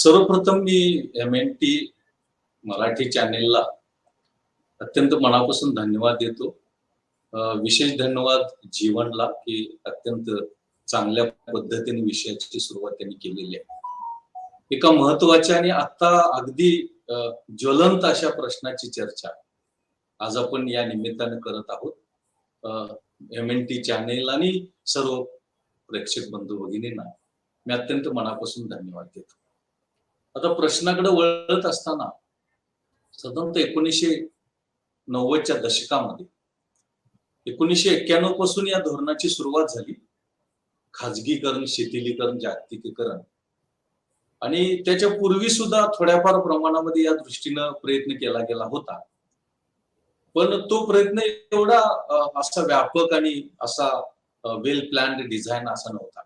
सर्वप्रथम मी MNT मराठी चॅनेलला अत्यंत मनापासून धन्यवाद देतो. विशेष धन्यवाद जीवनला की अत्यंत चांगल्या पद्धतीने विषयाची सुरुवात त्यांनी केलेली आहे. एका महत्त्वाच्या आणि आता अगदी ज्वलंत अशा प्रश्नाची चर्चा आज आपण या निमित्ताने करत आहोत. MNT चॅनेल आणि सर्व प्रेक्षक बंधू भगिनींना मी अत्यंत मनापासून धन्यवाद देतो. आता प्रश्नाकडे वळत असताना साधारणतः 1990च्या दशकामध्ये 1991 पासून या धोरणाची सुरुवात झाली. खाजगीकरण, शिथिलीकरण, जागतिकीकरण आणि त्याच्या पूर्वी सुद्धा थोड्याफार प्रमाणामध्ये या दृष्टीनं प्रयत्न केला गेला होता. पण तो प्रयत्न एवढा असा व्यापक आणि असा वेल प्लॅन्ड डिझाईन असा नव्हता.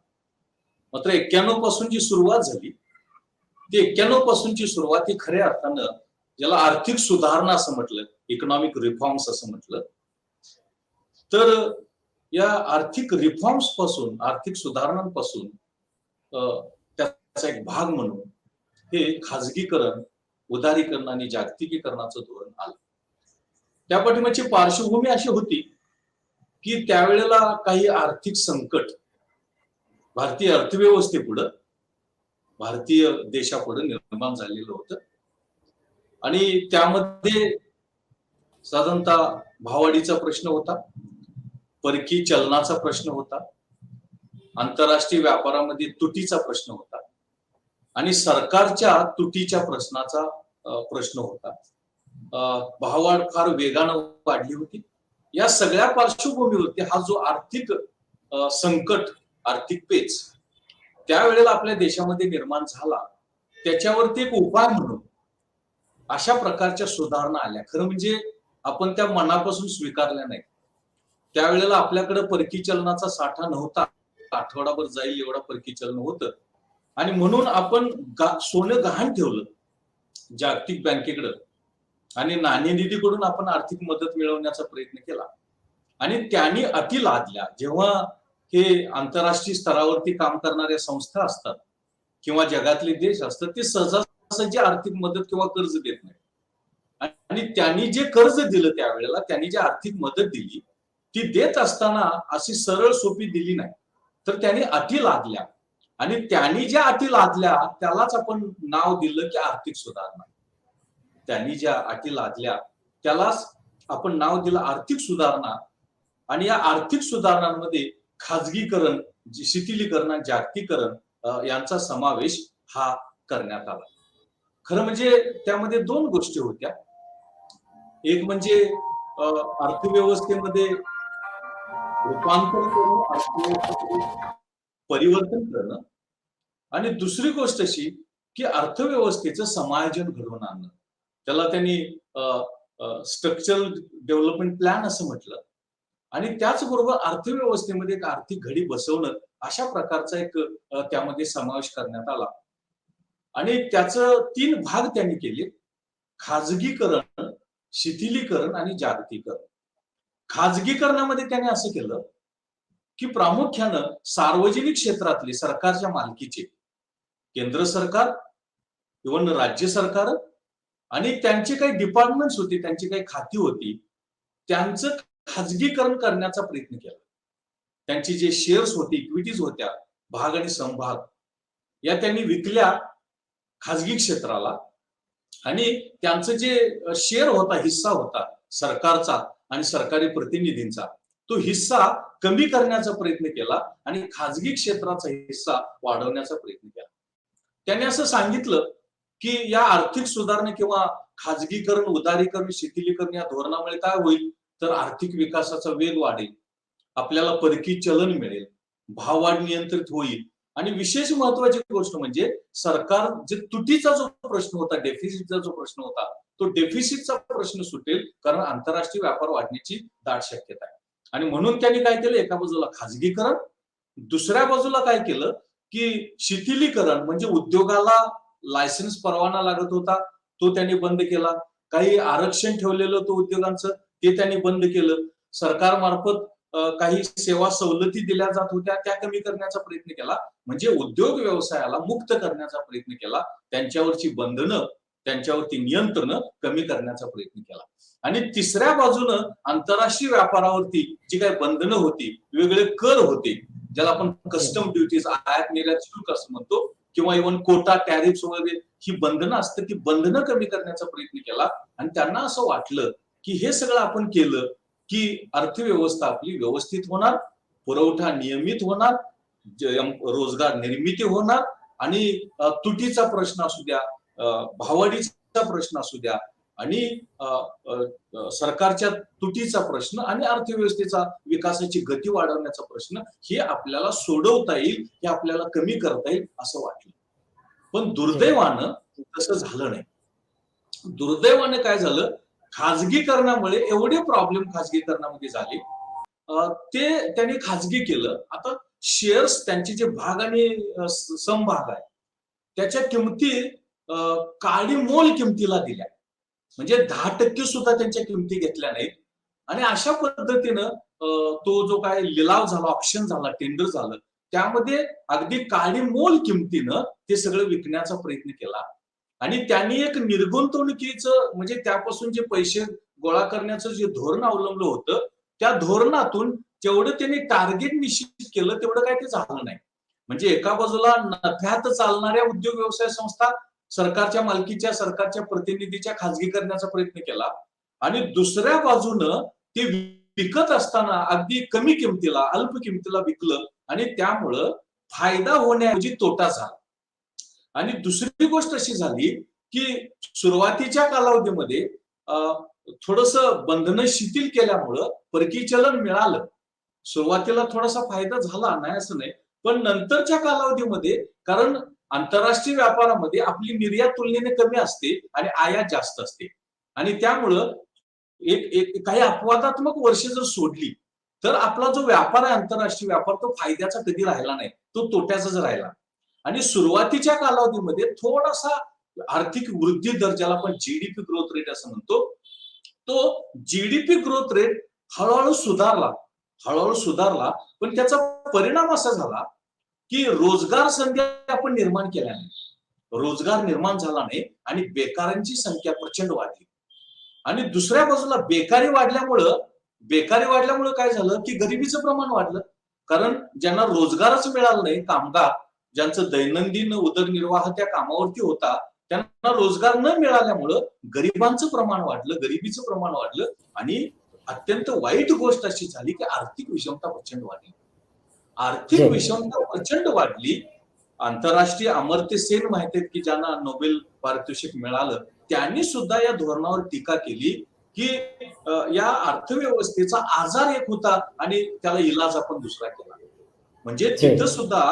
मात्र 91 पासून जी सुरुवात झाली ती 91 पासूनची सुरुवात ही खऱ्या अर्थानं ज्याला आर्थिक सुधारणा असं म्हटलं, इकॉनॉमिक रिफॉर्म्स असं म्हटलं, तर या आर्थिक रिफॉर्म्स पासून, आर्थिक सुधारणांपासून त्याचा एक भाग म्हणून हे खाजगीकरण, उदारीकरण आणि जागतिकीकरणाचं धोरण आलं. त्या पाठीमागची पार्श्वभूमी अशी होती की त्यावेळेला काही आर्थिक संकट भारतीय अर्थव्यवस्थेपुढं, भारतीय देशापुढे निर्माण झालेलं होतं आणि त्यामध्ये साधारणतः भाववाढीचा प्रश्न होता, परकीय चलनाचा प्रश्न होता, आंतरराष्ट्रीय व्यापारामध्ये तुटीचा प्रश्न होता आणि सरकारच्या तुटीच्या प्रश्नाचा प्रश्न होता. भाववाढ फार वेगानं वाढली होती. या सगळ्या पार्श्वभूमीवरती हा जो आर्थिक संकट, आर्थिक पेच त्यावेळेला आपल्या देशामध्ये निर्माण झाला, त्याच्यावरती एक उपाय म्हणून अशा प्रकारच्या सुधारणा आल्या. खरं म्हणजे आपण त्या मनापासून स्वीकारल्या नाही. त्यावेळेला आपल्याकडे परकीय चलनाचा साठा नव्हता, आठवडाभर जाईल एवढा परकीय चलन होतं आणि म्हणून आपण सोनं गहाण ठेवलं जागतिक बँकेकडे आणि नाणेनिधीकडून आपण आर्थिक मदत मिळवण्याचा प्रयत्न केला आणि त्यांनी अटी लादल्या. जेव्हा हे आंतरराष्ट्रीय स्तरावरती काम करणाऱ्या संस्था असतात किंवा जगातले देश असतात, ते सहजासहजी आर्थिक मदत किंवा कर्ज देत नाही आणि त्यांनी जे कर्ज दिलं त्यावेळेला, त्यांनी जी आर्थिक मदत दिली ती देत असताना अशी सरळ सोपी दिली नाही, तर त्यांनी अटी लादल्या आणि त्यांनी ज्या अटी लादल्या त्यालाच आपण नाव दिलं की आर्थिक सुधारणा. त्यांनी ज्या अटी लादल्या त्यालाच आपण नाव दिलं आर्थिक सुधारणा आणि या आर्थिक सुधारणांमध्ये खाजगीकरण, शिथिलीकरण आणि जागतिकीकरण यांचा समावेश हा करण्यात आला. खरं म्हणजे त्यामध्ये दोन गोष्टी होत्या. एक म्हणजे अर्थव्यवस्थेमध्ये रूपांतर करणं, अर्थव्यवस्थेमध्ये परिवर्तन करणं आणि दुसरी गोष्ट अशी की अर्थव्यवस्थेचं समायोजन घडवून आणणं. त्याला त्यांनी स्ट्रक्चरल डेव्हलपमेंट प्लॅन असं म्हटलं आणि त्याचबरोबर अर्थव्यवस्थेमध्ये एक आर्थिक घडी बसवणं अशा प्रकारचा एक त्यामध्ये समावेश करण्यात आला आणि त्याचं 3 भाग त्यांनी केले: खाजगीकरण, शिथिलीकरण आणि जागतिकीकरण. खाजगीकरणामध्ये त्यांनी असं केलं की प्रामुख्यानं सार्वजनिक क्षेत्रातले सरकारच्या मालकीचे केंद्र सरकार, इव्हन राज्य सरकार आणि त्यांचे काही डिपार्टमेंट्स होते, त्यांची काही खाती होती, त्यांचं खाजगीकरण करण्याचा प्रयत्न केला. त्यांची जे शेअर्स होते, इक्विटीज होत्या, भाग आणि समभाग या त्यांनी विकल्या खाजगी क्षेत्राला आणि त्यांचं जे शेअर होता, हिस्सा होता सरकारचा आणि सरकारी प्रतिनिधींचा, तो हिस्सा कमी करण्याचा प्रयत्न केला आणि खाजगी क्षेत्राचा हिस्सा वाढवण्याचा प्रयत्न केला. त्यांनी असं सांगितलं की या आर्थिक सुधारणा किंवा खाजगीकरण, उदारीकरण, शिथिलीकरण या धोरणामुळे काय होईल तर आर्थिक विकासाचा वेग वाढेल, आपल्याला परकीय चलन मिळेल, भाववाढ नियंत्रित होईल आणि विशेष महत्वाची गोष्ट म्हणजे सरकार जे तुटीचा जो प्रश्न होता, डेफिसिटचा जो प्रश्न होता, तो डेफिसिटचा प्रश्न सुटेल, कारण आंतरराष्ट्रीय व्यापार वाढण्याची दाट शक्यता आहे. आणि म्हणून त्यांनी काय केलं, एका बाजूला खाजगीकरण, दुसऱ्या बाजूला काय केलं की शिथिलीकरण, म्हणजे उद्योगाला लायसन्स परवाना लागत होता तो त्यांनी बंद केला, काही आरक्षण ठेवलेलं तो उद्योगांचं ते त्यांनी बंद केलं, सरकारमार्फत काही सेवा सवलती दिल्या जात होत्या त्या कमी करण्याचा प्रयत्न केला. म्हणजे उद्योग व्यवसायाला मुक्त करण्याचा प्रयत्न केला. त्यांच्यावरची बंधनं, त्यांच्यावरती नियंत्रण कमी करण्याचा प्रयत्न केला. आणि तिसऱ्या बाजूनं आंतरराष्ट्रीय व्यापारावरती जी काही बंधनं होती, वेगवेगळे कर होते, ज्याला आपण कस्टम ड्युटीज, आयात निर्यात शुल्क असं म्हणतो, किंवा इव्हन कोटा, टॅरिफ वगैरे ही बंधनं असतात, ती बंधनं कमी करण्याचा प्रयत्न केला. आणि त्यांना असं वाटलं की हे सगळं आपण केलं की अर्थव्यवस्था आपली व्यवस्थित होणार, पुरवठा नियमित होणार, रोजगार निर्मिती होणार, आणि तुटीचा प्रश्न असू द्या, भाववाढीचा प्रश्न असू द्या, आणि सरकारच्या तुटीचा प्रश्न आणि अर्थव्यवस्थेचा विकासाची गती वाढवण्याचा प्रश्न हे आपल्याला सोडवता येईल, हे आपल्याला कमी करता येईल असं वाटलं. पण दुर्दैवानं तसं झालं नाही. दुर्दैवाने काय झालं, खाजगीकरणामुळे एवढे प्रॉब्लेम खाजगीकरणामध्ये झाले, ते त्यांनी खाजगी केलं. आता शेअर्स, त्यांचे जे भाग आणि समभाग आहे त्याच्या किमती काळी मोल किमतीला दिल्या, म्हणजे 10% सुद्धा त्यांच्या किमती घेतल्या नाहीत. आणि अशा पद्धतीनं तो जो काय लिलाव झाला, ऑप्शन झाला, टेंडर झालं, त्यामध्ये अगदी काळी मोल किमतीनं ते सगळं विकण्याचा प्रयत्न केला. आणि त्यांनी एक निर्गुंतवणुकीचं, म्हणजे त्यापासून जे पैसे गोळा करण्याचं जे धोरण अवलंबलं होतं, त्या धोरणातून जेवढं त्यांनी टार्गेट निश्चित केलं तेवढं काय ते झालं नाही. म्हणजे एका बाजूला नफ्यात चालणाऱ्या उद्योग व्यवसाय संस्था सरकारच्या मालकीच्या, सरकारच्या प्रतिनिधीच्या खाजगी करण्याचा प्रयत्न केला, आणि दुसऱ्या बाजूनं ते विकत असताना अगदी कमी किमतीला, अल्प किमतीला विकलं, आणि त्यामुळं फायदा होण्याऐवजी तोटा झाला. आणि दुसरी गोष्ट अशी झाली की सुरुवातीच्या कालावधीमध्ये थोडस बंधनं शिथिल केल्यामुळं परकीय चलन मिळालं. सुरुवातीला थोडासा फायदा झाला, नाही असं नाही, पण नंतरच्या कालावधीमध्ये, कारण आंतरराष्ट्रीय व्यापारामध्ये आपली निर्यात तुलनेने कमी असते आणि आयात जास्त असते, आणि त्यामुळं एक काही अपवादात्मक वर्ष जर सोडली तर आपला जो व्यापार आहे, आंतरराष्ट्रीय व्यापार, तो फायद्याचा कधी राहिला नाही, तो तोट्याचाच राहिला. आणि सुरुवातीच्या कालावधीमध्ये थोडासा आर्थिक वृद्धी दर, ज्याला आपण जीडीपी ग्रोथ रेट असं म्हणतो, तो जीडीपी ग्रोथ रेट हळूहळू सुधारला. पण त्याचा परिणाम असा झाला की रोजगार संधी आपण निर्माण केल्या नाही, रोजगार निर्माण झाला नाही, आणि बेकारांची संख्या प्रचंड वाढली. आणि दुसऱ्या बाजूला बेकारी वाढल्यामुळं काय झालं की गरिबीचं प्रमाण वाढलं. कारण ज्यांना रोजगारच मिळाला नाही, कामगार, ज्यांचं दैनंदिन उदरनिर्वाह त्या कामावरती होता, त्यांना रोजगार न मिळाल्यामुळं गरिबांचं प्रमाण वाढलं, गरिबीचं प्रमाण वाढलं. आणि अत्यंत वाईट गोष्ट अशी झाली की आर्थिक विषमता प्रचंड वाढली. आर्थिक विषमता प्रचंड वाढली. आंतरराष्ट्रीय अमर्त्य सेन माहिती आहेत की ज्यांना नोबेल पारितोषिक मिळालं, त्यांनी सुद्धा या धोरणावर टीका केली की या अर्थव्यवस्थेचा आजार एक होता आणि त्याला इलाज आपण दुसरा केला. म्हणजे तिथं सुद्धा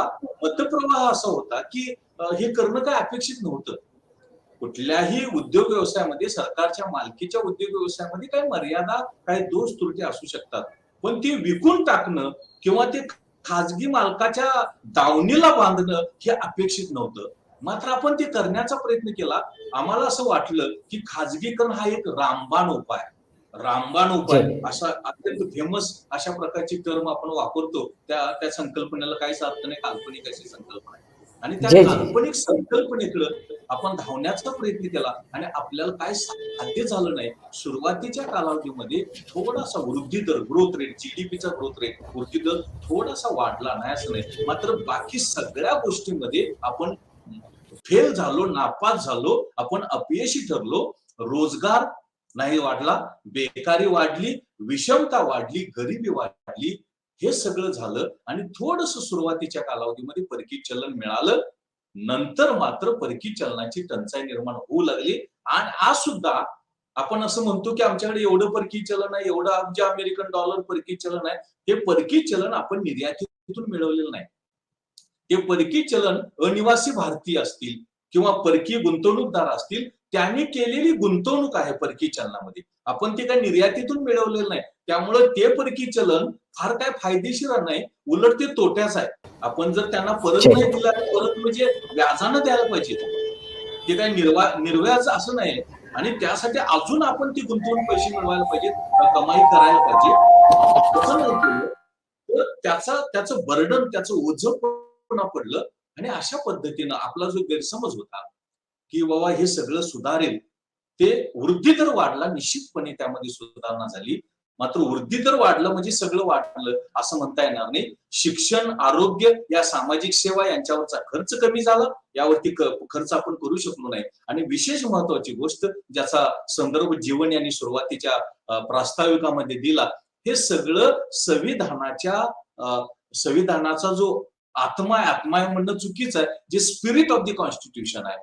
मतप्रवाह असा होता की हे करणं काय अपेक्षित नव्हतं. कुठल्याही उद्योग व्यवसायामध्ये, सरकारच्या मालकीच्या उद्योग व्यवसायामध्ये काही मर्यादा, काही दोष त्रुटी असू शकतात, पण ते विकून टाकणं किंवा ते खाजगी मालकाच्या दावणीला बांधणं हे अपेक्षित नव्हतं. मात्र आपण ते करण्याचा प्रयत्न केला. आम्हाला असं वाटलं की खाजगीकरण हा एक रामबाण उपाय असा अत्यंत फेमस अशा प्रकारची टर्म आपण वापरतो. त्या संकल्पनेला काहीच अर्थ नाही, काल्पनिक अशी संकल्पना आहे. आणि त्या काल्पनिक संकल्पनेकडे आपण धावण्याचा प्रयत्न केला, आणि आपल्याला काय साध्य झालं नाही. सुरुवातीच्या कालावधीमध्ये थोडासा वृद्धी दर, ग्रोथ रेट, जीडीपीचा ग्रोथ रेट, वृद्धी दर थोडासा वाढला, नाही असं नाही. मात्र बाकी सगळ्या गोष्टींमध्ये आपण फेल झालो, नापास झालो, आपण अपयशी ठरलो. रोजगार नाही वाढला, बेकारी वाढली, विषमता वाढली, गरिबी वाढली, हे सगळं झालं. आणि थोडस सुरुवातीच्या कालावधीमध्ये परकीय चलन मिळालं, नंतर मात्र परकीय चलनाची टंचाई निर्माण होऊ लागली. आणि आज सुद्धा आपण असं म्हणतो की आमच्याकडे एवढं परकीय चलन आहे, एवढं अब्ज अमेरिकन डॉलर परकीय चलन आहे. हे परकीय चलन आपण निर्यातीतून मिळवलेलं नाही. ते परकीय चलन अनिवासी भारतीय असतील किंवा परकीय गुंतवणूकदार असतील, त्यांनी केलेली गुंतवणूक आहे परकीय चलनामध्ये. आपण ते काही निर्यातीतून मिळवलेलं नाही. त्यामुळे ते परकीय चलन फार काय फायदेशीर नाही, उलट ते तोट्याच आहे. आपण जर त्यांना परत नाही दिला, परत म्हणजे व्याजानं द्यायला पाहिजे. ते काही निर्व्याज असं नाही. आणि त्यासाठी अजून आपण ती गुंतवणूक पैसे मिळवायला पाहिजे, कमाई करायला पाहिजे. तसं नाही केलं तर त्याचं बर्डन, त्याचं ओझं पुन्हा पडलं आणि अशा पद्धतीनं आपला जो गैरसमज होता की बाबा हे सगळं सुधारेल, ते वृद्धी दर वाढला, निश्चितपणे त्यामध्ये सुधारणा झाली. मात्र वृद्धी दर वाढलं म्हणजे सगळं वाढलं असं म्हणता येणार नाही. शिक्षण, आरोग्य, या सामाजिक सेवा यांच्यावरचा खर्च कमी झाला, यावरती खर्च आपण करू शकलो नाही. आणि विशेष महत्वाची गोष्ट ज्याचा संदर्भ जीवन यांनी सुरुवातीच्या प्रास्ताविकामध्ये दिला, हे सगळं संविधानाचा जो आत्मा आहे म्हणणं चुकीचं आहे, जे स्पिरिट ऑफ द कॉन्स्टिट्यूशन आहे,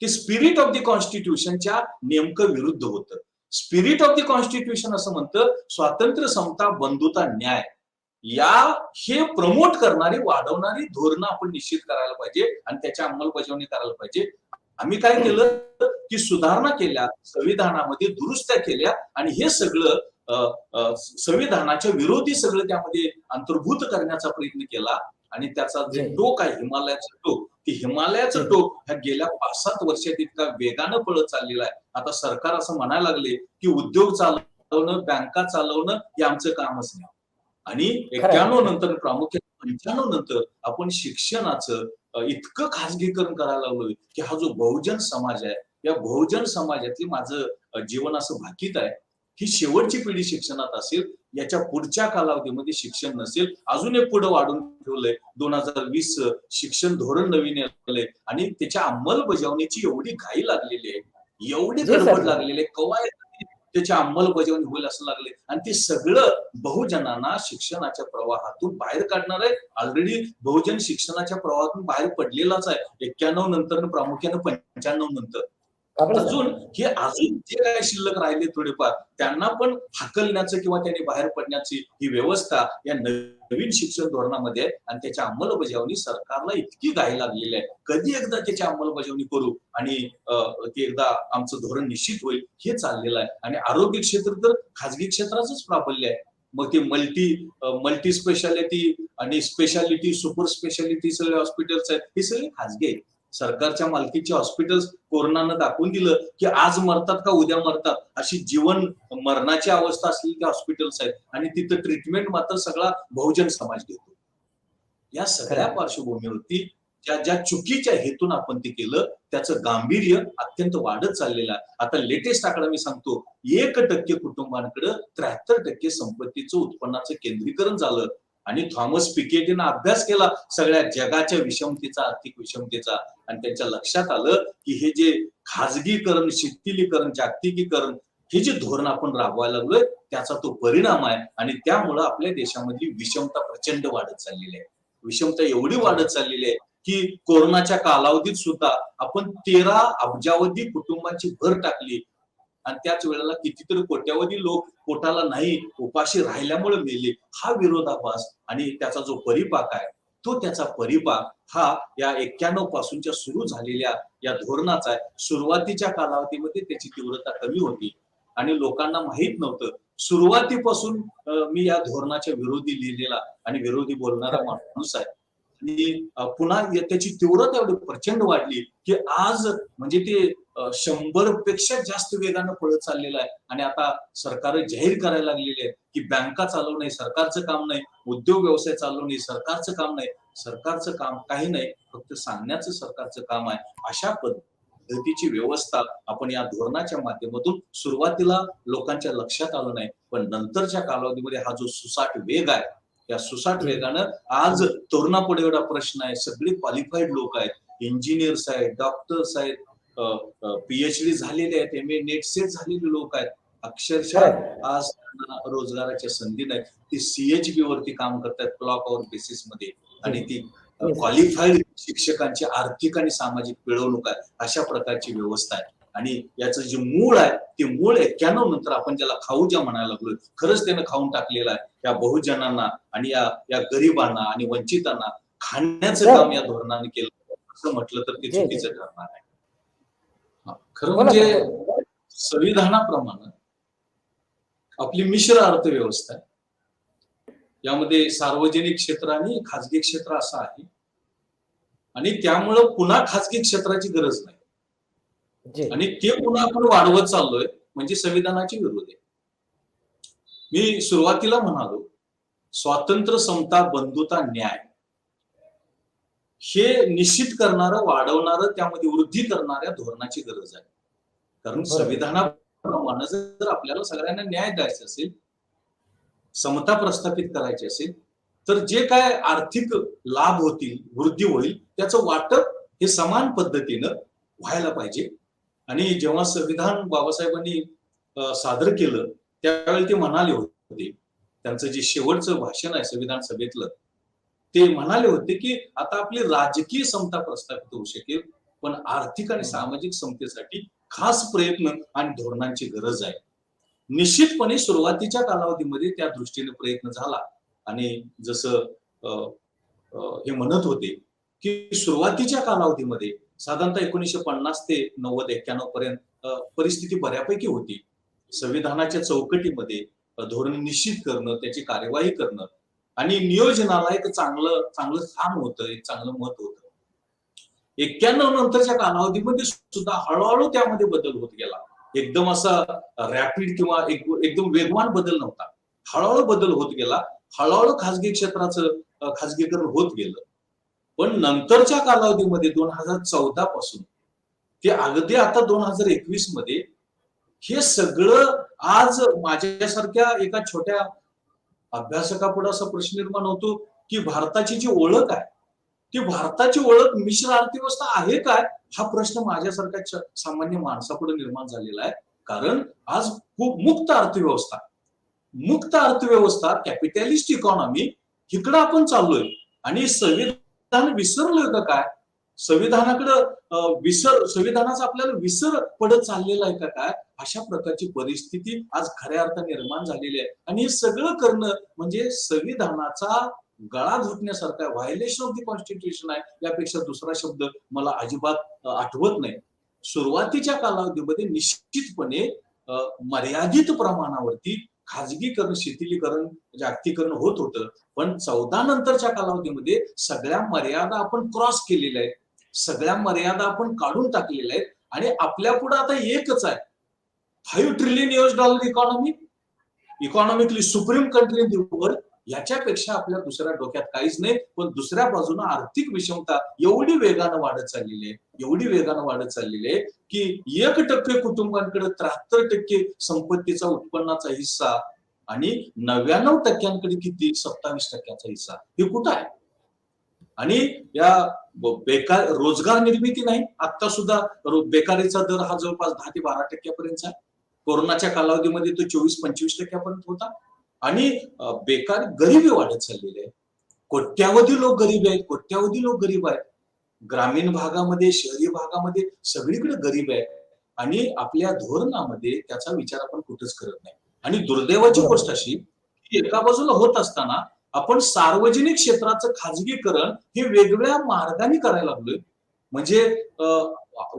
ते स्पिरिट ऑफ द कॉन्स्टिट्यूशनच्या नेमकं विरुद्ध होतं. स्पिरिट ऑफ द कॉन्स्टिट्यूशन असं म्हणतं स्वातंत्र्य, समता, बंधुता, न्याय या हे प्रमोट करणारी, वाढवणारी धोरणं आपण निश्चित करायला पाहिजे आणि त्याची अंमलबजावणी करायला पाहिजे. आम्ही काय केलं की सुधारणा केल्या, संविधानामध्ये दुरुस्त्या केल्या आणि हे सगळं संविधानाच्या विरोधी सगळं त्यामध्ये अंतर्भूत करण्याचा प्रयत्न केला. आणि त्याचा जे टोक आहे, हिमालयाचं टोक, ते हिमालयाचं टोक ह्या गेल्या 5-7 वर्षात इतका वेगानं पळत चाललेला आहे. आता सरकार असं म्हणायला लागले की उद्योग चालवणं, बँका चालवणं हे आमचं कामच नाही. आणि 91 नंतर, प्रामुख्याने 95 नंतर आपण शिक्षणाचं इतकं खासगीकरण करायला लागलोय की हा जो बहुजन समाज आहे, या बहुजन समाजातली माझं जीवन असं भाकीत आहे ही शेवटची पिढी शिक्षणात असेल, याच्या पुढच्या कालावधीमध्ये शिक्षण नसेल. अजून एक पुढे वाढून ठेवलंय 2020 शिक्षण धोरण नवीन आलंय आणि त्याच्या अंमलबजावणीची एवढी घाई लागलेली आहे, एवढी गडबड लागलेली आहे, कवायत त्याची अंमलबजावणी होईल असं लागले. आणि ते सगळं बहुजनांना शिक्षणाच्या प्रवाहातून बाहेर काढणार आहे. ऑलरेडी बहुजन शिक्षणाच्या प्रवाहातून बाहेर पडलेलाच आहे 91 नंतर, प्रामुख्याने 95 नंतर. अजून जे काय शिल्लक राहिले थोडेफार त्यांना पण हाकलण्याचं किंवा त्यांनी बाहेर पडण्याची ही व्यवस्था या नवीन शिक्षण धोरणामध्ये आहे. आणि त्याच्या अंमलबजावणी सरकारला इतकी घाई लागलेली आहे, कधी एकदा त्याची अंमलबजावणी करू आणि ते एकदा आमचं धोरण निश्चित होईल हे चाललेलं आहे. आणि आरोग्य क्षेत्र तर खाजगी क्षेत्राचंच प्राबल्य आहे. मग ते मल्टी स्पेशालिटी आणि स्पेशालिटी, सुपर स्पेशालिटी सगळे हॉस्पिटल्स आहेत, हे सगळे खाजगी आहेत. सरकारच्या मालकीचे हॉस्पिटल्स कोरोनानं दाखवून दिलं की आज मरतात का उद्या मरतात अशी जीवन मरणाची अवस्था असलेली ते हॉस्पिटल्स आहेत. आणि तिथं ट्रीटमेंट मात्र सगळा बहुजन समाज घेतो. या सगळ्या पार्श्वभूमीवरती ज्या चुकीच्या हेतून आपण ते केलं, त्याचं गांभीर्य अत्यंत वाढत चाललेलं आहे. आता लेटेस्ट आकडा मी सांगतो, 1% कुटुंबांकडे 73% संपत्तीचं, उत्पन्नाचं केंद्रीकरण झालं. आणि थॉमस पिकेटीनं अभ्यास केला सगळ्या जगाच्या विषमतेचा, आर्थिक विषमतेचा, आणि त्यांच्या लक्षात आलं की हे जे खाजगीकरण, शिथिलीकरण, जागतिकीकरण हे जे धोरण आपण राबवायला लागलोय त्याचा तो परिणाम आहे. आणि त्यामुळं आपल्या देशामधली विषमता प्रचंड वाढत चाललेली आहे. विषमता एवढी वाढत चाललेली आहे की कोरोनाच्या कालावधीत सुद्धा आपण 13 अब्जावधी कुटुंबांची भर टाकली आणि त्याच वेळेला कितीतरी कोट्यावधी लोक पोटाला नाही उपाशी राहिल्यामुळे मेले. हा विरोधाभास आणि त्याचा जो परिपाक आहे, तो त्याचा परिपाक हा या 91 पासूनच्या सुरू झालेल्या या धोरणाचा आहे. सुरुवातीच्या कालावधीमध्ये त्याची तीव्रता कमी होती आणि लोकांना माहित नव्हतं. सुरुवातीपासून मी या धोरणाच्या विरोधी लिहिलेला आणि विरोधी बोलणारा माणूस आहे. आणि पुन्हा त्याची तीव्रता एवढी प्रचंड वाढली की आज म्हणजे ते 100 पेक्षा जास्त वेगानं पळत चाललेलं आहे. आणि आता सरकार जाहीर करायला लागलेले आहेत की बँका चालवणं सरकारचं काम नाही, उद्योग व्यवसाय चालवणं सरकारचं काम नाही. सरकारचं काम काही नाही, फक्त सांगण्याचं सरकारचं काम आहे. अशा पद्धतीची व्यवस्था आपण या धोरणाच्या माध्यमातून सुरुवातीला लोकांच्या लक्षात आलं नाही, पण नंतरच्या कालावधीमध्ये हा जो सुसाट वेग आहे, या सुसाट वेगानं आज तरुणापुढे एवढा प्रश्न आहे. सगळे क्वालिफाईड लोक आहेत, इंजिनियर्स आहेत, डॉक्टर्स आहेत, पीएचडी झालेले आहेत, एमए नेट सेट झालेले लोक आहेत. अक्षरशः आज रोजगाराच्या संधी नाहीत. ती सीएचबी वरती काम करतात क्लॉक आवर बेसिस मध्ये. आणि ती क्वालिफाईड शिक्षकांची आर्थिक आणि सामाजिक पिळवणूक आहे. अशा प्रकारची व्यवस्था आहे. आणि याचं जे मूळ आहे ते मूळ 91 नंतर आपण ज्याला खाऊजा म्हणायला लागलोय, खरंच त्यानं खाऊन टाकलेलं आहे. या बहुजनांना आणि या गरिबांना आणि वंचितांना खाण्याचं काम या धोरणाने केलं असं म्हटलं तर ते चुकीचं ठरणार आहे. खरं म्हणजे संविधानाप्रमाणे आपली मिश्र अर्थव्यवस्था आहे. यामध्ये सार्वजनिक क्षेत्र आणि खाजगी क्षेत्र असं आहे. आणि त्यामुळं पुन्हा खाजगी क्षेत्राची गरज नाही आणि ते पुन्हा आपण वाढवत चाललोय म्हणजे संविधानाची विरोध आहे. मी सुरुवातीला म्हणालो, स्वातंत्र्य, समता, बंधुता, न्याय हे निश्चित करणारं, वाढवणारं, त्यामध्ये वृद्धी करणाऱ्या धोरणाची गरज आहे. कारण संविधानाप्रमाणे जर आपल्याला सगळ्यांना न्याय द्यायचा असेल, समता प्रस्थापित करायची असेल, तर जे काय आर्थिक लाभ होतील, वृद्धी होईल, त्याचं वाटप हे समान पद्धतीनं व्हायला पाहिजे. आणि जेव्हा संविधान बाबासाहेबांनी सादर केलं, त्यावेळी ते म्हणाले होते, त्यांचं जे शेवटचं भाषण आहे संविधान सभेतलं, ते म्हणाले होते की आता आपली राजकीय समता प्रस्थापित होऊ शकेल, पण आर्थिक आणि सामाजिक समतेसाठी खास प्रयत्न आणि धोरणांची गरज आहे. निश्चितपणे सुरुवातीच्या कालावधीमध्ये त्या दृष्टीने प्रयत्न झाला. आणि जसं हे म्हणत होते की सुरुवातीच्या कालावधीमध्ये साधारणतः 1950 ते 90-91 पर्यंत परिस्थिती बऱ्यापैकी होती. संविधानाच्या चौकटीमध्ये धोरण निश्चित करणं, त्याची कार्यवाही करणं आणि नियोजनाला एक चांगलं स्थान होतं, एक चांगलं मत होतं. 91 नंतरच्या कालावधीमध्ये सुद्धा हळूहळू त्यामध्ये बदल होत गेला. एकदम असा रॅपिड किंवा एकदम वेगवान बदल नव्हता. हळूहळू बदल होत गेला. हळूहळू खासगी क्षेत्राचं खासगीकरण होत गेलं. पण नंतरच्या कालावधीमध्ये 2014 पासून ते अगदी आता 2021 मध्ये हे सगळं आज माझ्यासारख्या एका छोट्या अभ्यासकापुढे असा प्रश्न निर्माण होतो की भारताची जी ओळख आहे, ती भारताची ओळख मिश्र अर्थव्यवस्था आहे काय, हा प्रश्न माझ्यासारख्या सामान्य माणसापुढे निर्माण झालेला आहे. कारण आज खूप मुक्त अर्थव्यवस्था, कॅपिटलिस्ट इकॉनॉमी, इकडं आपण चाललोय. आणि संविधान विसरलोय का काय? संविधानाचा आपल्याला विसर पडत चाललेला आहे का काय? अशा प्रकारची परिस्थिती आज खऱ्या अर्थाने निर्माण झालेली आहे. आणि हे सगळं करणं म्हणजे संविधानाचा गळा घोटण्यासारखा, व्हायलेशन ऑफ द कॉन्स्टिट्यूशन आहे. यापेक्षा दुसरा शब्द मला अजिबात आठवत नाही. सुरुवातीच्या कालावधीमध्ये निश्चितपणे मर्यादित प्रमाणावरती खाजगीकरण, शिथिलीकरण, जागतिकीकरण होत होतं. पण 14 नंतरच्या कालावधीमध्ये सगळ्या मर्यादा आपण क्रॉस केलेल्या आहेत, सगळ्या मर्यादा आपण काढून टाकलेल्या आहेत. आणि आपल्या पुढे आता एकच आहे, $5 trillion economy, economically supreme country in the world. याच्यापेक्षा आपल्या दुसऱ्या डोक्यात काहीच नाही. पण दुसऱ्या बाजूने आर्थिक विषमता एवढी वेगानं वाढत चाललेली आहे की 1% कुटुंबांकडे 73% संपत्तीचा, उत्पन्नाचा हिस्सा आणि 99% किती 27% हिस्सा. हे कुठं आहे? आणि या बेकार रोजगार निर्मिती नाही. आता सुद्धा बेकारीचा दर हा जवळपास 10 ते 12% आहे. कोरोनाच्या कालावधीमध्ये तो 24-25% होता. आणि बेकार, गरिबी वाढत चाललेली आहे. कोट्यावधी लोक गरीब आहेत. ग्रामीण भागामध्ये, शहरी भागामध्ये सगळीकडे गरीब आहे. आणि आपल्या धोरणामध्ये त्याचा विचार आपण कुठंच करत नाही. आणि दुर्दैवाची गोष्ट अशी की एका बाजूला होत असताना आपण सार्वजनिक क्षेत्राचं खाजगीकरण हे वेगवेगळ्या मार्गाने करायला लागलोय. म्हणजे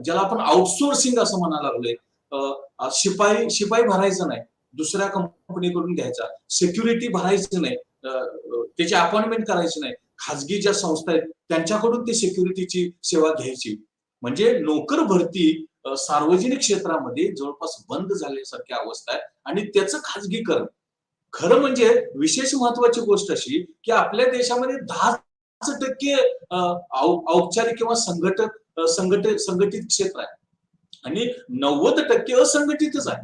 ज्याला आपण आउटसोर्सिंग असं म्हणायला लागलोय. शिपाई भरायचं नाही, दुसऱ्या कंपनीकडून घ्यायचा. सिक्युरिटी भरायचं नाही, त्याची अपॉइंटमेंट करायची नाही. खाजगी ज्या संस्था आहेत त्यांच्याकडून ती सिक्युरिटीची सेवा घ्यायची. म्हणजे नोकर भरती सार्वजनिक क्षेत्रामध्ये जवळपास बंद झाल्यासारखी अवस्था आहे. आणि त्याचं खाजगीकरण, खरं म्हणजे विशेष महत्वाची गोष्ट अशी की आपल्या देशामध्ये 10% औपचारिक किंवा संघटित क्षेत्र आहे आणि 90% असंघटितच आहे,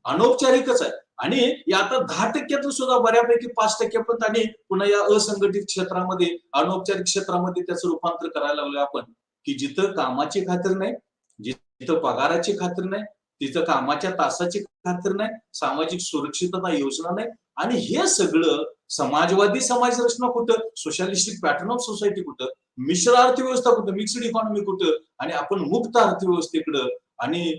अनौपचारिकच आहे. आणि या आता 10%तून सुद्धा बऱ्यापैकी 5% पर्यंत आणि पुन्हा या असंघटित क्षेत्रामध्ये, अनौपचारिक क्षेत्रामध्ये त्याचं रूपांतर करायला लागलोय आपण. की जिथं कामाची खात्री नाही, जिथं पगाराची खात्री नाही, तिथं कामाच्या तासाची खात्री नाही, सामाजिक सुरक्षितता योजना नाही. आणि हे सगळं समाजवादी समाज रचना कुठं, सोशलिस्टिक पॅटर्न ऑफ सोसायटी कुठं, मिश्र अर्थव्यवस्था कुठं, मिक्स्ड इकॉनॉमी कुठं, आणि आपण मुक्त अर्थव्यवस्थेकडं आणि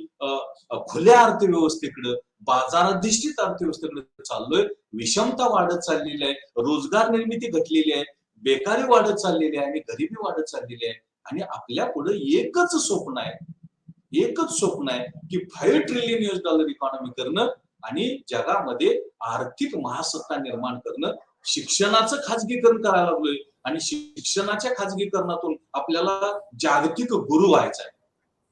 खुल्या अर्थव्यवस्थेकडं, बाजाराधिष्ठित अर्थव्यवस्थेकडे चाललोय. विषमता वाढत चाललेली आहे, रोजगार निर्मिती घटलेली आहे, बेकारी वाढत चाललेली आहे आणि गरिबी वाढत चाललेली आहे. आणि आपल्या पुढे एकच स्वप्न आहे की $5 ट्रिलियन इकॉनॉमी करणं आणि जगामध्ये आर्थिक महासत्ता निर्माण करणं. शिक्षणाचं खाजगीकरण करायला लागलोय आणि शिक्षणाच्या खाजगीकरणातून आपल्याला जागतिक गुरु व्हायचा आहे.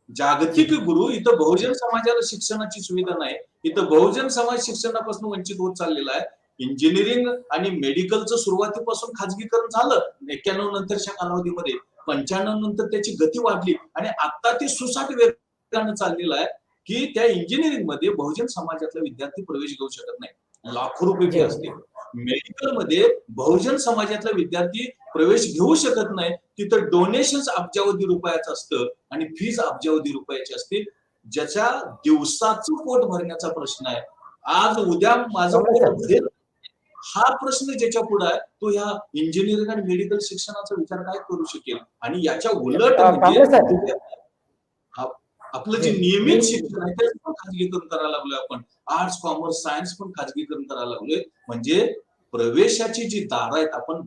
जागतिक गुरु. इथं बहुजन समाजाला शिक्षणाची सुविधा नाही, इथं बहुजन समाज शिक्षणापासून वंचित होत चाललेला आहे. इंजिनिअरिंग आणि मेडिकलचं सुरुवातीपासून खाजगीकरण झालं 91 नंतरच्या कालावधीमध्ये, 95 नंतर त्याची गती वाढली आणि आता ते सुसाट वेगानं चाललेलं आहे की त्या इंजिनिअरिंग मध्ये बहुजन समाजातला विद्यार्थी प्रवेश घेऊ शकत नाही. लाखो रुपये फी असते. मेडिकल मध्ये बहुजन समाजातला विद्यार्थी प्रवेश घेऊ शकत नाही. तिथं डोनेशन अब्जावधी रुपयाचं असतं आणि फीज अब्जावधी रुपयाची असते. ज्याच्या दिवसाचं पोट भरण्याचा प्रश्न आहे, आज उद्या माझं पोट भरेल हा प्रश्न ज्याच्या पुढे आहे, तो ह्या इंजिनिअरिंग आणि मेडिकल शिक्षणाचा विचार काय करू शकेल. आणि याच्या उलट म्हणजे आपलं जे नियमित शिक्षण आहे त्याचं पण खाजगीकरण करायला लागलोय आपण. आर्ट्स, कॉमर्स, सायन्स पण खाजगीकरण करायला लागलोय. म्हणजे प्रवेशाची जी दारं आहेत आपण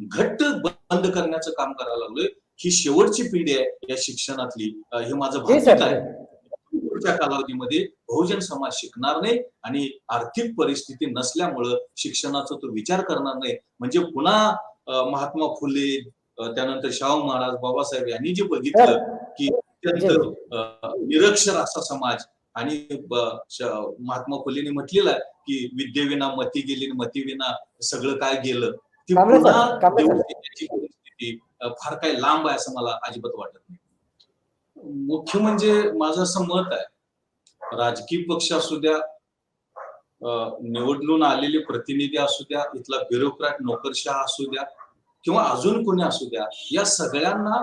घट्ट बंद करण्याचं काम करायला लागलोय. ही शेवटची पिढी आहे या शिक्षणातली, हे माझं भाकीत आहे. पुढच्या कालावधीमध्ये बहुजन समाज शिकणार नाही आणि आर्थिक परिस्थिती नसल्यामुळं शिक्षणाचा तो विचार करणार नाही. म्हणजे पुन्हा महात्मा फुले, त्यानंतर शाहू महाराज, बाबासाहेब यांनी जे बघितलं की अत्यंत निरक्षर असा समाज, आणि महात्मा फुलेंनी म्हटलेलं आहे की विद्येविना मती गेली, मतीविना सगळं काय गेलं. ती पुन्हा परिस्थिती फार काही लांब आहे असं मला अजिबात वाटत नाही. मुख्य म्हणजे माझं असं मत आहे, राजकीय पक्ष असू द्या, निवडून आलेले प्रतिनिधी असू द्या, इथला ब्युरोक्रॅट नोकरशाह असू द्या किंवा अजून कोणी असू द्या, या सगळ्यांना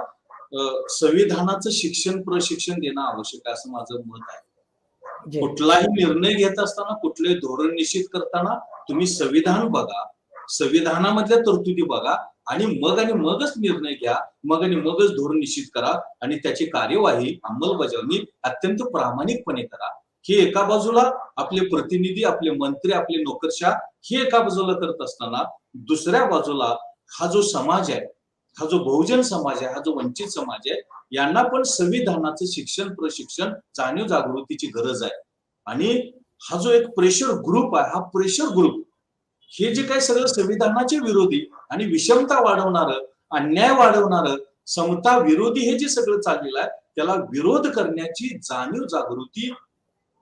संविधानाचं शिक्षण प्रशिक्षण देणं आवश्यक आहे असं माझं मत आहे. कुठलाही निर्णय घेत असताना, कुठलंही धोरण निश्चित करताना तुम्ही संविधान बघा, संविधानामधल्या तरतुदी बघा आणि मगच निर्णय घ्या, मगच धोरण निश्चित करा आणि त्याची कार्यवाही अंमलबजावणी अत्यंत प्रामाणिकपणे करा. हे एका बाजूला आपले प्रतिनिधी, आपले मंत्री, आपले नोकरशाह हे एका बाजूला करत असताना, दुसऱ्या बाजूला हा जो समाज आहे, हा जो बहुजन समाज आहे, हा जो वंचित समाज आहे, यांना पण संविधानाचं शिक्षण प्रशिक्षण, जाणीव जागृतीची गरज आहे. आणि हा जो एक प्रेशर ग्रुप आहे, हा प्रेशर ग्रुप हे जे काही सगळं संविधानाचे विरोधी आणि विषमता वाढवणारं, अन्याय वाढवणारं, समता विरोधी हे जे सगळं चाललेलं आहे, त्याला विरोध करण्याची जाणीव जागृती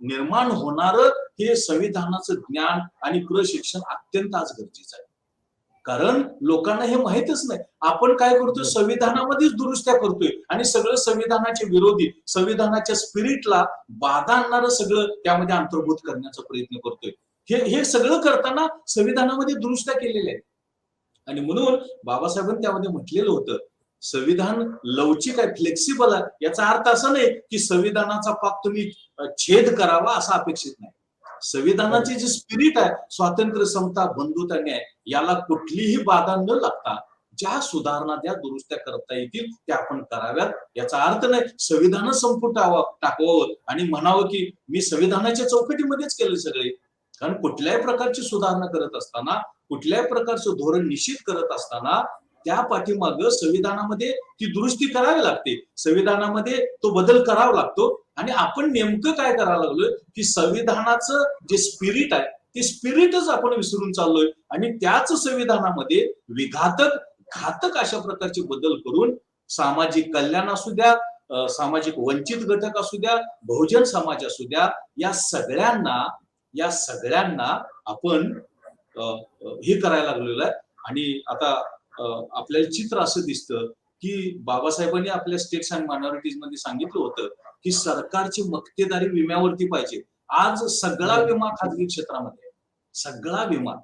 निर्माण होणारं हे संविधानाचं ज्ञान आणि प्रशिक्षण अत्यंत आज गरजेचं आहे. कारण लोकांना हे माहितच नाही. आपण काय करतोय, संविधानामध्येच दुरुस्त्या करतोय आणि सगळं संविधानाचे विरोधी, संविधानाच्या स्पिरिटला बाधा आणणारं सगळं त्यामध्ये अंतर्भूत करण्याचा प्रयत्न करतोय. हे सगळं करताना संविधानामध्ये दुरुस्त्या केलेल्या आहेत. आणि म्हणून बाबासाहेबांनी त्यामध्ये म्हटलेलं होतं, संविधान लवचिक आहे, फ्लेक्सिबल आहे. याचा अर्थ असा नाही की संविधानाचा पाक तुम्ही छेद करावा असा अपेक्षित नाही. संविधानाची जी स्पिरिट आहे, स्वातंत्र्य, समता, बंधुता, न्याय, याला कुठलीही बाधा न लागता ज्या सुधारणा, ज्या दुरुस्त्या करता येतील त्या आपण कराव्यात. याचा अर्थ नाही संविधान संपुट टाकावं आणि म्हणावं की मी संविधानाच्या चौकटीमध्येच केले सगळे. कारण कुठल्याही प्रकारची सुधारणा करत असताना, कुठल्याही प्रकारचं धोरण निश्चित करत असताना त्या पाठीमागं संविधानामध्ये ती दुरुस्ती करावी लागते, संविधानामध्ये तो बदल करावा लागतो. आणि आपण नेमकं काय करायला लागलोय की संविधानाचं जे स्पिरिट आहे ते स्पिरिटच आपण विसरून चाललोय आणि त्याच संविधानामध्ये घातक अशा प्रकारचे बदल करून सामाजिक कल्याण असू द्या, सामाजिक वंचित घटक असू द्या, बहुजन समाज असू द्या, या सगळ्यांना आपण हे करायला लागलेलं आहे. आणि आता आपल्याला चित्र असं दिसतं की बाबासाहेबांनी आपल्या स्टेट्स अँड मायनॉरिटीज मध्ये सांगितलं होतं की सरकारची मक्तेदारी विम्यावरती पाहिजे. आज सगळा विमा खाजगी क्षेत्रामध्ये, सगळा विमा,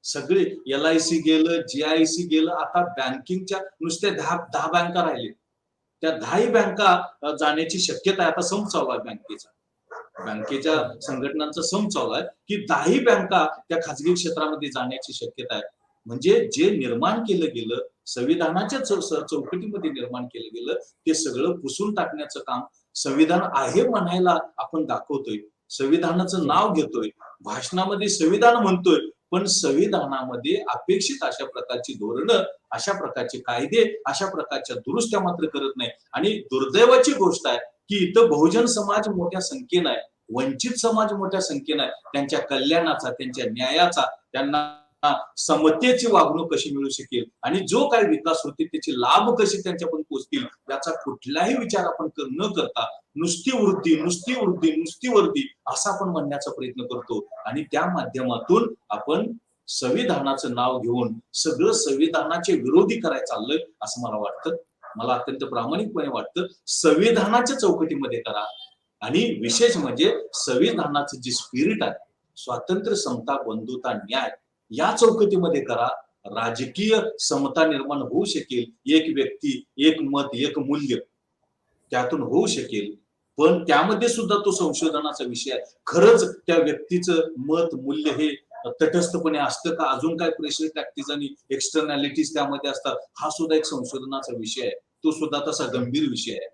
सगळे LIC गेलं, GIC गेलं, आता बँकिंगच्या नुसत्या 10 बँका राहिले. त्या 10 बँका जाण्याची शक्यता आहे. आता सम चालू आहे बँकेच्या संघटनांचा सम चालू आहे की 10 बँका त्या खाजगी क्षेत्रामध्ये जाण्याची शक्यता आहे. म्हणजे जे निर्माण केलं गेलं, संविधानाच्या चौकटीमध्ये निर्माण केलं गेलं, ते सगळं पुसून टाकण्याचं काम संविधान आहे म्हणायला आपण दाखवतोय, संविधानाचं नाव घेतोय, भाषणामध्ये संविधान म्हणतोय, पण संविधानामध्ये अपेक्षित अशा प्रकारची धोरणं, अशा प्रकारचे कायदे, अशा प्रकारच्या दुरुस्त्या मात्र करत नाही. आणि दुर्दैवाची गोष्ट आहे की इथं बहुजन समाज मोठ्या संख्येनं आहे, वंचित समाज मोठ्या संख्येनं आहे. त्यांच्या कल्याणाचा, त्यांच्या न्यायाचा, त्यांना समतेची वागणूक कशी मिळू शकेल आणि जो काही विकास होतील त्याचे लाभ कसे त्यांच्यापर्यंत पोहोचतील याचा कुठलाही विचार आपण न करता नुसती वृद्धी असा आपण म्हणण्याचा प्रयत्न करतो. आणि त्या माध्यमातून आपण संविधानाचं नाव घेऊन सगळं संविधानाचे विरोधी करायला चाललंय असं मला वाटतं. मला अत्यंत प्रामाणिकपणे वाटतं संविधानाच्या चौकटीमध्ये करा. आणि विशेष म्हणजे संविधानाचं जे स्पिरिट आहे, स्वातंत्र्य, समता, बंधुता, न्याय, या चौकटीमध्ये करा. राजकीय समता निर्माण होऊ शकेल. एक व्यक्ती, एक मत, एक मूल्य त्यातून होऊ शकेल. पण त्यामध्ये सुद्धा तो संशोधनाचा विषय आहे. खरंच त्या व्यक्तीचं मत, मूल्य हे तटस्थपणे असतं का? अजून काय प्रेशर टॅक्टिस आणि एक्सटर्नॅलिटीज त्यामध्ये असतात? हा सुद्धा एक संशोधनाचा विषय आहे. तो सुद्धा तसा गंभीर विषय आहे.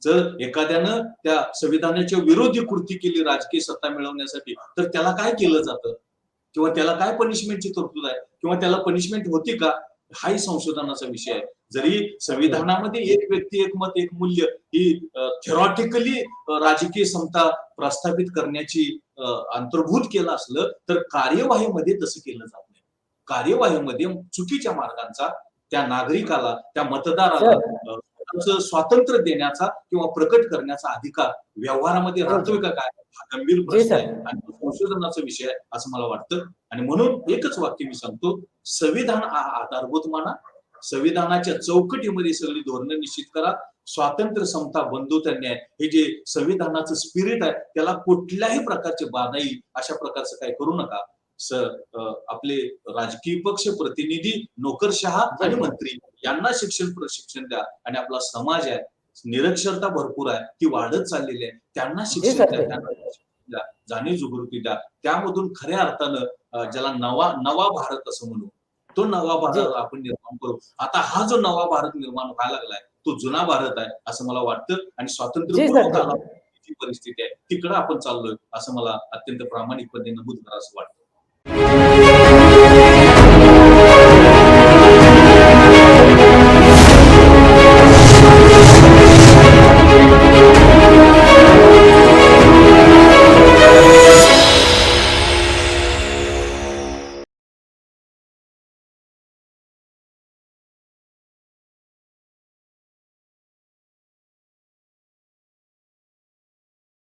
जर एखाद्यानं त्या संविधानाच्या विरोधी कृती केली राजकीय सत्ता मिळवण्यासाठी, तर त्याला काय केलं जातं? किंवा त्याला काय पनिशमेंटची तरतूद आहे? किंवा त्याला पनिशमेंट होती का? हाही संशोधनाचा विषय आहे. जरी संविधानामध्ये एक व्यक्ती, एक मत, एक मूल्य ही थेरॉटिकली राजकीय समता प्रस्थापित करण्याची अंतर्भूत केलं असलं, तर कार्यवाहीमध्ये तसं केलं जात नाही. कार्यवाहीमध्ये चुकीच्या मार्गांचा त्या नागरिकाला, त्या मतदाराला स्वातंत्र्य देण्याचा किंवा प्रकट करण्याचा अधिकार व्यवहारामध्ये राहतोय का काय, हा गंभीर प्रश्न आहे आणि संशोधनाचा विषय आहे असं मला वाटतं. आणि म्हणून एकच वाक्य मी सांगतो, संविधान आधारभूत माना, संविधानाच्या चौकटीमध्ये सगळी धोरणं निश्चित करा. स्वातंत्र्य, समता, बंधुता, न्याय हे जे संविधानाचं स्पिरिट आहे त्याला कुठल्याही प्रकारचे बाधा येईल अशा प्रकारचं काही करू नका. आपले राजकीय पक्ष प्रतिनिधी, नोकरशहा आणि मंत्री यांना शिक्षण प्रशिक्षण द्या. आणि आपला समाज आहे, निरक्षरता भरपूर आहे, ती वाढत चाललेली आहे, त्यांना शिक्षण द्या, त्यांना जाणीव जागृती द्या. त्यामधून खऱ्या अर्थानं ज्याला नवा भारत असं म्हणू, तो नवा भारत आपण निर्माण करू. आता हा जो नवा भारत निर्माण व्हायला लागलाय तो जुना भारत आहे असं मला वाटतं. आणि स्वातंत्र्यपूर्व कालावधीची परिस्थिती आहे तिकडे आपण चाललोय असं मला अत्यंत प्रामाणिकपणे नमूद करावं असं वाटतं.